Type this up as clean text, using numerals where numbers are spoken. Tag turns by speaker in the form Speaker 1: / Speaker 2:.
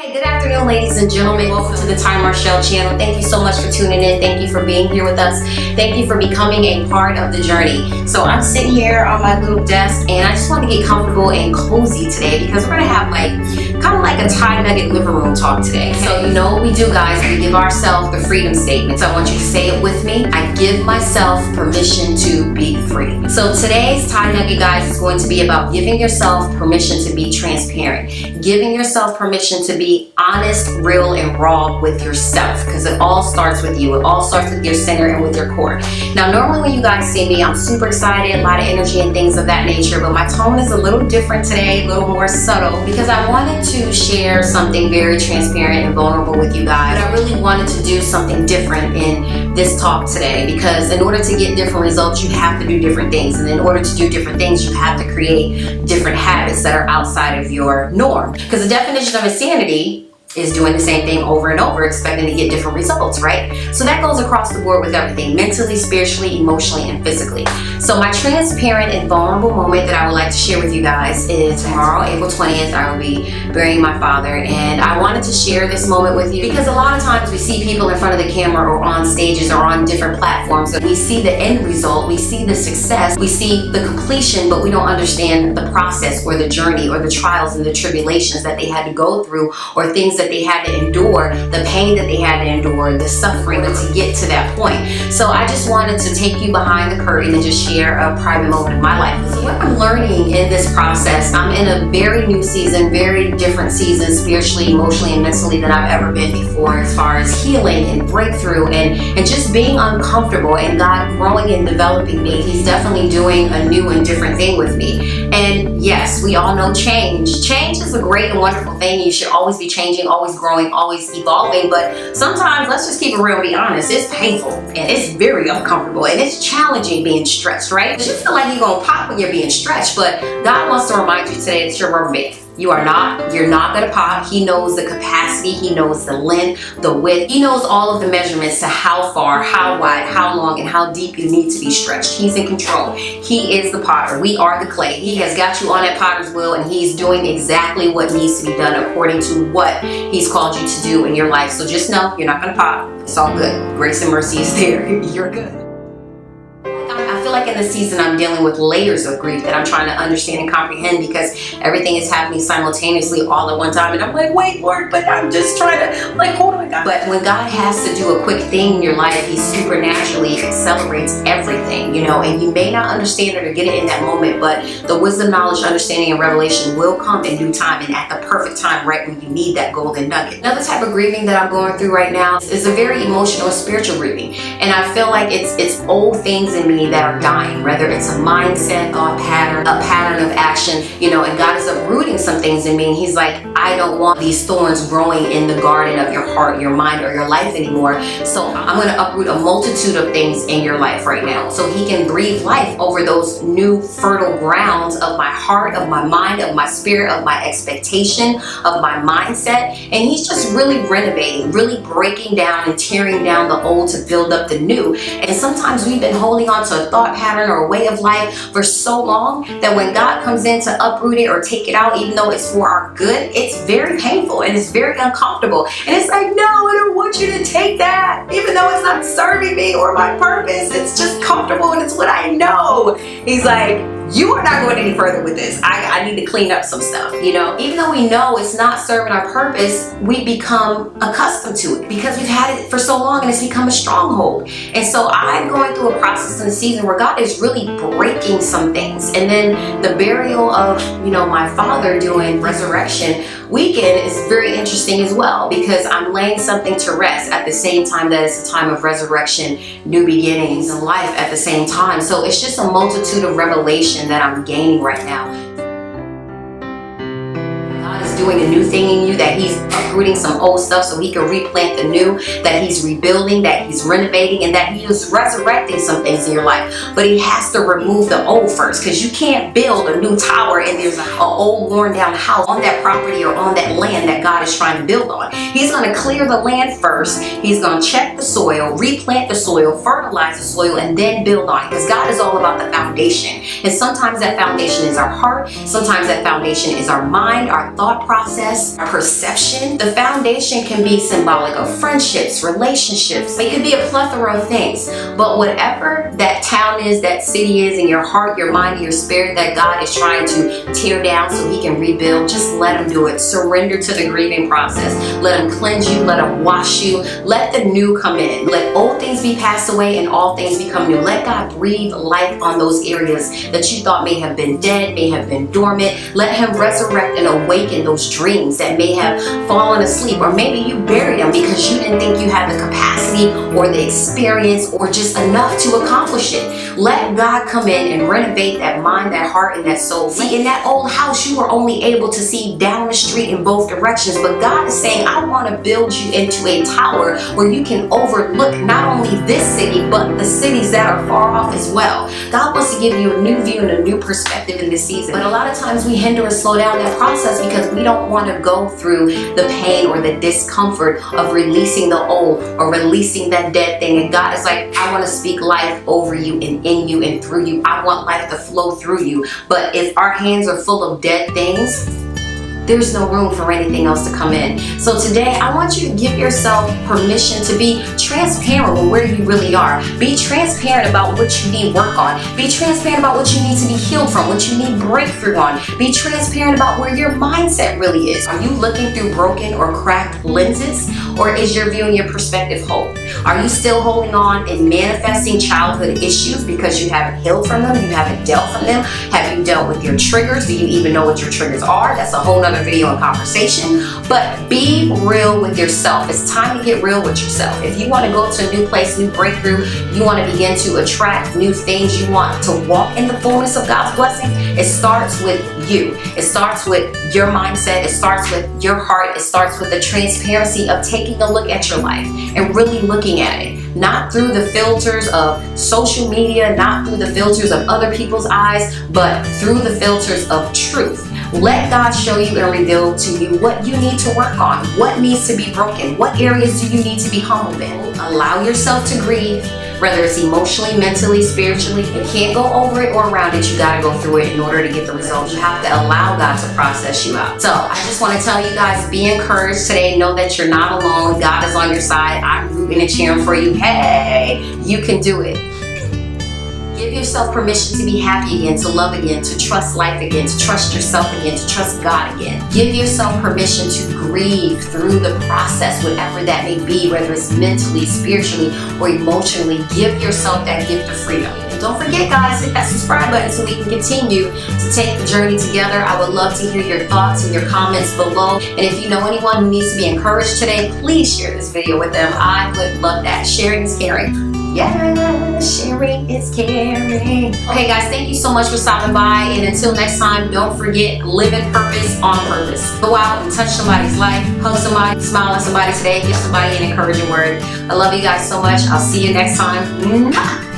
Speaker 1: Hey, good afternoon, ladies and gentlemen. Welcome to the Ty Marshall channel. Thank you so much for tuning in. Thank you for being here with us. Thank you for becoming a part of the journey. So I'm sitting here on my little desk and I just want to get comfortable and cozy today because we're going to have kind of like a Thai nugget living room talk today. So you know what we do, guys. We give ourselves the freedom statements. I want you to say it with me. I give myself permission to be free. So today's Thai nugget, guys, is going to be about giving yourself permission to be transparent. Giving yourself permission to be honest, real, and raw with yourself, because it all starts with you. It all starts with your center and with your core. Now, normally when you guys see me, I'm super excited, a lot of energy and things of that nature, but my tone is a little different today, a little more subtle, because I wanted to share something very transparent and vulnerable with you guys. But I really wanted to do something different in this talk today, because in order to get different results, you have to do different things. And in order to do different things, you have to create different habits that are outside of your norm. Because the definition of insanity is doing the same thing over and over, expecting to get different results, right? So that goes across the board with everything, mentally, spiritually, emotionally, and physically. So my transparent and vulnerable moment that I would like to share with you guys is tomorrow, April 20th, I will be burying my father. And I wanted to share this moment with you because a lot of times we see people in front of the camera or on stages or on different platforms, and we see the end result, we see the success, we see the completion, but we don't understand the process or the journey or the trials and the tribulations that they had to go through, or things that they had to endure, the pain that they had to endure, the suffering to get to that point. So I just wanted to take you behind the curtain and just share a private moment in my life. So what I'm learning in this process, I'm in a very new season, very different season spiritually, emotionally, and mentally than I've ever been before, as far as healing and breakthrough and just being uncomfortable, and God growing and developing me. He's definitely doing a new and different thing with me. And yes, we all know change. Change is a great and wonderful thing. You should always be changing, always growing, always evolving, but sometimes, let's just keep it real and be honest, it's painful and it's very uncomfortable and it's challenging being stretched, right? Because you feel like you're gonna pop when you're being stretched, but God wants to remind you today that you're rubber band. You're not gonna pop. He knows the capacity, he knows the length, the width, he knows all of the measurements to how far, how wide, how long, and how deep you need to be stretched. He's in control. He is the potter. We are the clay. He has got you on that potter's wheel, and he's doing exactly what needs to be done according to what he's called you to do in your life. So just know you're not gonna pop. It's all good. Grace and mercy is there. You're good. I feel like in this season I'm dealing with layers of grief that I'm trying to understand and comprehend, because everything is happening simultaneously all at one time, and I'm like, wait, Lord, but I'm just trying to, hold on, God. But when God has to do a quick thing in your life, he supernaturally accelerates everything, and you may not understand it or get it in that moment, but the wisdom, knowledge, understanding, and revelation will come in due time and at the perfect time, right when you need that golden nugget. Another type of grieving that I'm going through right now is a very emotional and spiritual grieving, and I feel like it's old things in me that are dying, whether it's a mindset, thought pattern, a pattern of action, and God is uprooting some things in me, and he's like, I don't want these thorns growing in the garden of your heart, your mind, or your life anymore. So I'm going to uproot a multitude of things in your life right now, so he can breathe life over those new fertile grounds of my heart, of my mind, of my spirit, of my expectation, of my mindset. And he's just really renovating, really breaking down and tearing down the old to build up the new. And sometimes we've been holding on to a thought pattern or a way of life for so long that when God comes in to uproot it or take it out, even though it's for our good, it's very painful and it's very uncomfortable. And it's like, no, I don't want you to take that, even though it's not serving me or my purpose. It's just comfortable and it's what I know. He's like, you are not going any further with this. I need to clean up some stuff, Even though we know it's not serving our purpose, we become accustomed to it because we've had it for so long and it's become a stronghold. And so I'm going through a process in the season where God is really breaking some things. And then the burial of, my father during resurrection weekend is very interesting as well, because I'm laying something to rest at the same time that it's a time of resurrection, new beginnings, and life at the same time. So it's just a multitude of revelation that I'm gaining right now. God is doing a new thing in you, that he's uprooting some old stuff so he can replant the new, that he's rebuilding, that he's renovating, and that he is resurrecting some things in your life. But he has to remove the old first, because you can't build a new tower and there's an old worn down house on that property or on that land that God is trying to build on. He's going to clear the land first. He's going to check the soil, replant the soil, fertilize the soil, and then build on it, because God is all about the foundation. And sometimes that foundation is our heart. Sometimes that foundation is our mind, our thought thought process, our perception. The foundation can be symbolic of friendships, relationships. It could be a plethora of things. But whatever that town is, that city is, in your heart, your mind, and your spirit that God is trying to tear down so he can rebuild, just let him do it. Surrender to the grieving process. Let him cleanse you. Let him wash you. Let the new come in. Let old things be passed away and all things become new. Let God breathe life on those areas that you thought may have been dead, may have been dormant. Let him resurrect and awaken those dreams that may have fallen asleep, or maybe you buried them because you didn't think you had the capacity or the experience or just enough to accomplish it. Let God come in and renovate that mind, that heart, and that soul. See, in that old house, you were only able to see down the street in both directions, but God is saying, I want to build you into a tower where you can overlook not only this city, but the cities that are far off as well. God wants to give you a new view and a new perspective in this season. But a lot of times we hinder and slow down that process because we don't want to go through the pain or the discomfort of releasing the old or releasing that dead thing. And God is like, I want to speak life over you and in you and through you. I want life to flow through you. But if our hands are full of dead things, there's no room for anything else to come in. So today, I want you to give yourself permission to be transparent with where you really are. Be transparent about what you need work on. Be transparent about what you need to be healed from, what you need breakthrough on. Be transparent about where your mindset really is. Are you looking through broken or cracked lenses? Or is your view and your perspective whole? Are you still holding on and manifesting childhood issues because you haven't healed from them? You haven't dealt from them? Have you dealt with your triggers? Do you even know what your triggers are? That's a whole nother video and conversation. But be real with yourself. It's time to get real with yourself. If you want to go to a new place, new breakthrough, you want to begin to attract new things, you want to walk in the fullness of God's blessing, it starts with you. It starts with your mindset. It starts with your heart. It starts with the transparency of taking a look at your life and really looking at it. Not through the filters of social media, not through the filters of other people's eyes, but through the filters of truth. Let God show you and reveal to you what you need to work on, what needs to be broken, what areas do you need to be humbled in. Allow yourself to grieve, whether it's emotionally, mentally, spiritually. You can't go over it or around it. You got to go through it in order to get the results. You have to allow God to process you out. So I just want to tell you guys, be encouraged today. Know that you're not alone. God is on your side. I'm rooting and cheering for you. Hey, you can do it. Give yourself permission to be happy again, to love again, to trust life again, to trust yourself again, to trust God again. Give yourself permission to grieve through the process, whatever that may be, whether it's mentally, spiritually, or emotionally. Give yourself that gift of freedom. And don't forget, guys, hit that subscribe button so we can continue to take the journey together. I would love to hear your thoughts and your comments below. And if you know anyone who needs to be encouraged today, please share this video with them. I would love that. Sharing is caring. Yes, sharing is caring. Okay, guys, thank you so much for stopping by. And until next time, don't forget, live in purpose on purpose. Go out and touch somebody's life, hug somebody, smile at somebody today, give somebody an encouraging word. I love you guys so much. I'll see you next time.